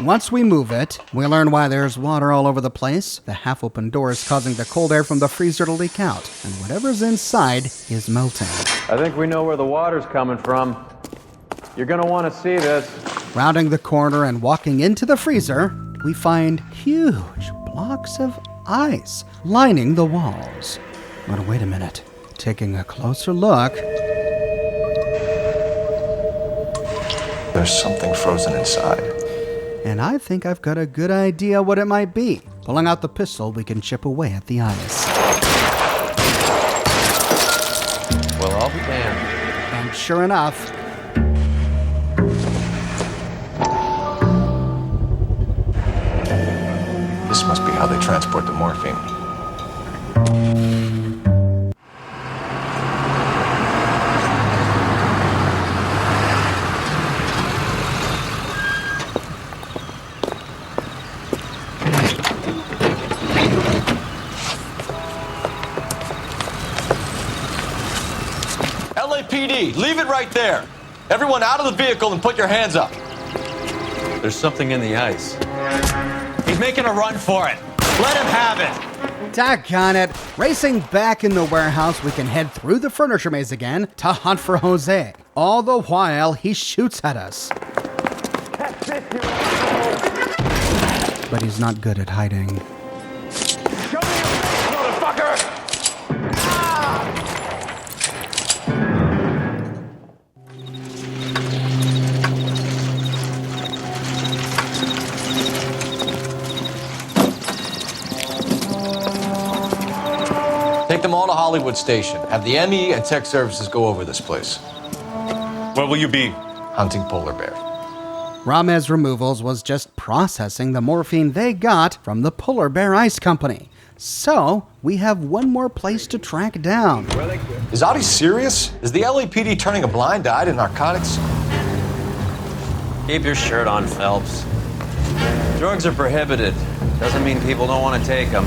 Once we move it, we learn why there's water all over the place. The half-open door is causing the cold air from the freezer to leak out, and whatever's inside is melting. I think we know where the water's coming from. You're gonna want to see this. Rounding the corner and walking into the freezer, we find huge blocks of ice lining the walls. But wait a minute. Taking a closer look, there's something frozen inside. and I think I've got a good idea what it might be. Pulling out the pistol, we can chip away at the ice. Well, I'll be damned. And sure enough, This must be how they transport the morphine. LAPD, leave it right there. Everyone out of the vehicle and put your hands up. There's something in the ice. He's making a run for it. Let him have it. daggone it. Racing back in the warehouse, we can head through the furniture maze again to hunt for Jose. All the while, he shoots at us. But he's not good at hiding. Show me your face, motherfucker! Take them all to Hollywood Station. Have the ME and tech services go over this place. Where will you be? Hunting polar bear. Ramez Removals was just processing the morphine they got from the Polar Bear Ice Company. So, we have one more place to track down. Is Audie serious? Is the LAPD turning a blind eye to narcotics? Keep your shirt on, Phelps. Drugs are prohibited. Doesn't mean people don't want to take them.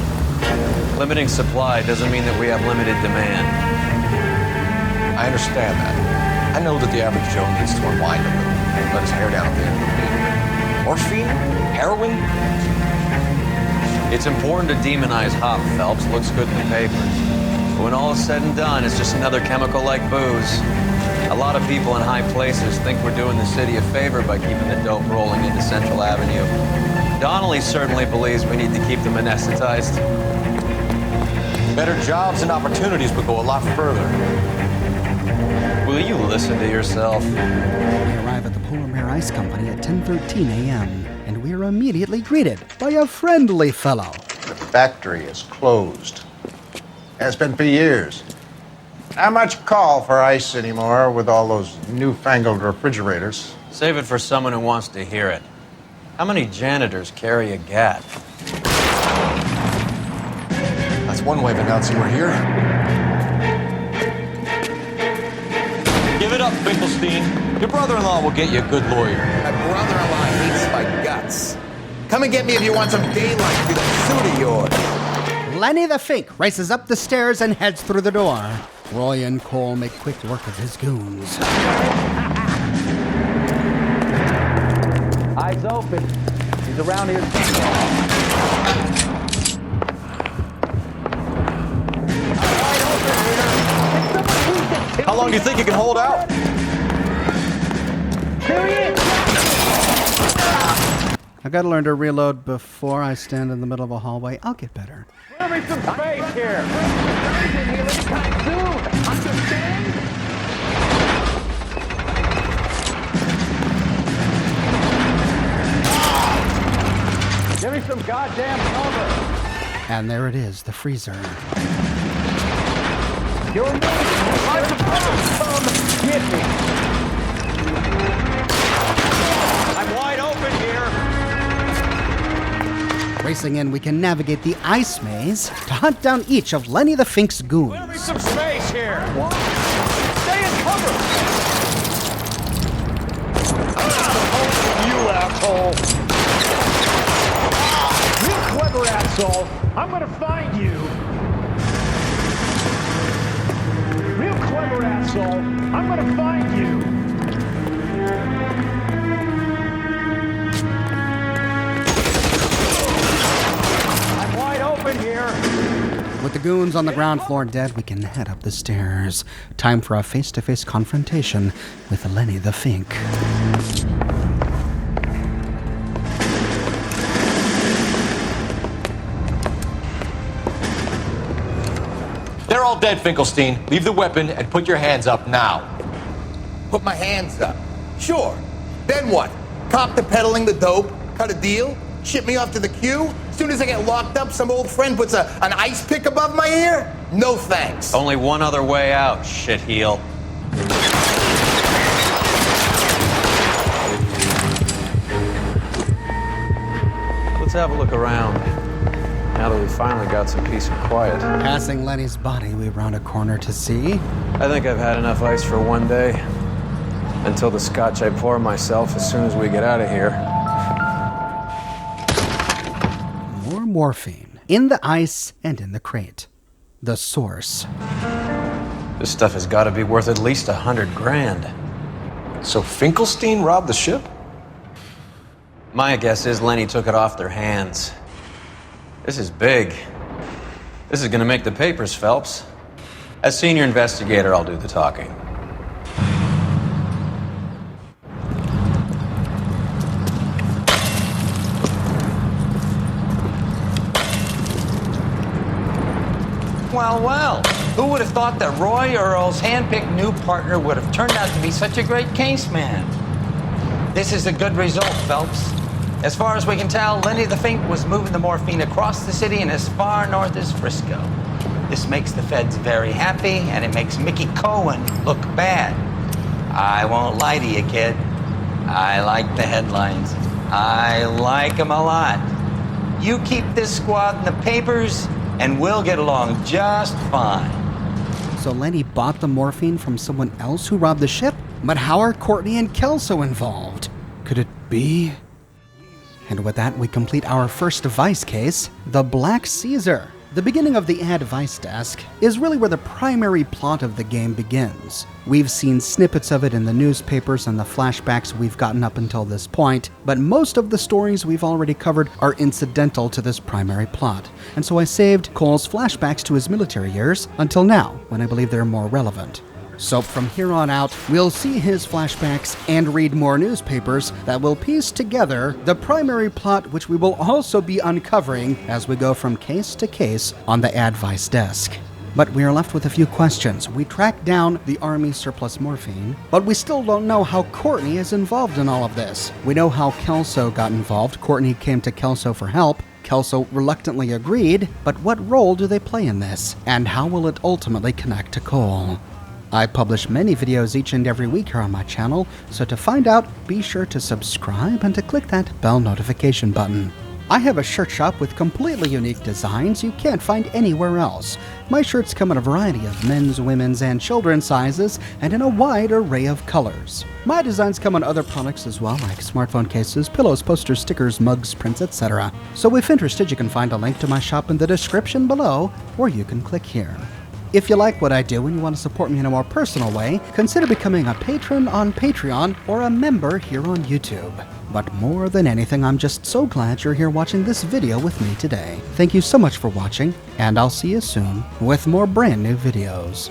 Limiting supply doesn't mean that we have limited demand. I understand that. I know that the average Joe needs to unwind a little and let his hair down at the end of the day. Morphine? Heroin? It's important to demonize hop, Phelps. Looks good in the papers. But when all is said and done, it's just another chemical like booze. A lot of people in high places think we're doing the city a favor by keeping the dope rolling into Central Avenue. Donnelly certainly believes we need to keep them anesthetized. Better jobs and opportunities would go a lot further. Will you listen to yourself? We arrive at the Polar Bear Ice Company at 10:13 a.m., and we are immediately greeted by a friendly fellow. The factory is closed. Has been for years. Not much call for ice anymore with all those newfangled refrigerators. Save it for someone who wants to hear it. How many janitors carry a gat? That's one way of announcing we're here. Give it up, Finkelstein. Your brother-in-law will get you a good lawyer. My brother-in-law hates my guts. Come and get me if you want some daylight through that suit of yours. Lenny the Fink races up the stairs and heads through the door. Roy and Cole make quick work of his goons. Eyes open. He's around here. How long do you think you can hold out? There he is! I gotta learn to reload before I stand in the middle of a hallway. I'll get better. Give me some space here. Anytime soon. Understand? Give me some goddamn cover. And there it is, the freezer. You're moving. Get me. I'm wide open here. Racing in, we can navigate the ice maze to hunt down each of Lenny the Fink's goons. Give me some space here. What? Stay in cover. You asshole. You clever asshole. I'm gonna find you. Real clever asshole. I'm gonna find you. I'm wide open here. With the goons on the ground floor dead, we can head up the stairs. Time for a face-to-face confrontation with Lenny the Fink. They're all dead, Finkelstein. Leave the weapon and put your hands up now. Put my hands up. Sure. Then what? Cop to peddling the dope? Cut a deal? Ship me off to the queue? Soon as I get locked up, some old friend puts an ice pick above my ear? No thanks. Only one other way out, shitheel. Let's have a look around. Now that we finally got some peace and quiet. Passing Lenny's body, we round a corner to see. I think I've had enough ice for one day. Until the scotch I pour myself as soon as we get out of here. More morphine. In the ice and in the crate. The source. This stuff has got to be worth at least $100 grand. So Finkelstein robbed the ship? My guess is Lenny took it off their hands. This is big. This is gonna make the papers, Phelps. As senior investigator, I'll do the talking. Well, well, who would have thought that Roy Earl's handpicked new partner would have turned out to be such a great case man? This is a good result, Phelps. As far as we can tell, Lenny the Fink was moving the morphine across the city and as far north as Frisco. This makes the feds very happy, and it makes Mickey Cohen look bad. I won't lie to you, kid. I like the headlines. I like them a lot. You keep this squad in the papers, and we'll get along just fine. So Lenny bought the morphine from someone else who robbed the ship? But how are Courtney and Kelso involved? Could it be? And with that, we complete our first Vice case, the Black Caesar. The beginning of the Ad Vice desk is really where the primary plot of the game begins. We've seen snippets of it in the newspapers and the flashbacks we've gotten up until this point, but most of the stories we've already covered are incidental to this primary plot. And so I saved Cole's flashbacks to his military years until now, when I believe they're more relevant. So from here on out, we'll see his flashbacks and read more newspapers that will piece together the primary plot, which we will also be uncovering as we go from case to case on the Ad Vice desk. But we are left with a few questions. We track down the Army surplus morphine, but we still don't know how Courtney is involved in all of this. We know how Kelso got involved. Courtney came to Kelso for help. Kelso reluctantly agreed, but what role do they play in this? And how will it ultimately connect to Cole? I publish many videos each and every week here on my channel, so to find out, be sure to subscribe and to click that bell notification button. I have a shirt shop with completely unique designs you can't find anywhere else. My shirts come in a variety of men's, women's, and children's sizes, and in a wide array of colors. My designs come on other products as well, like smartphone cases, pillows, posters, stickers, mugs, prints, etc. So if interested, you can find a link to my shop in the description below, or you can click here. If you like what I do and you want to support me in a more personal way, consider becoming a patron on Patreon or a member here on YouTube. But more than anything, I'm just so glad you're here watching this video with me today. Thank you so much for watching, and I'll see you soon with more brand new videos.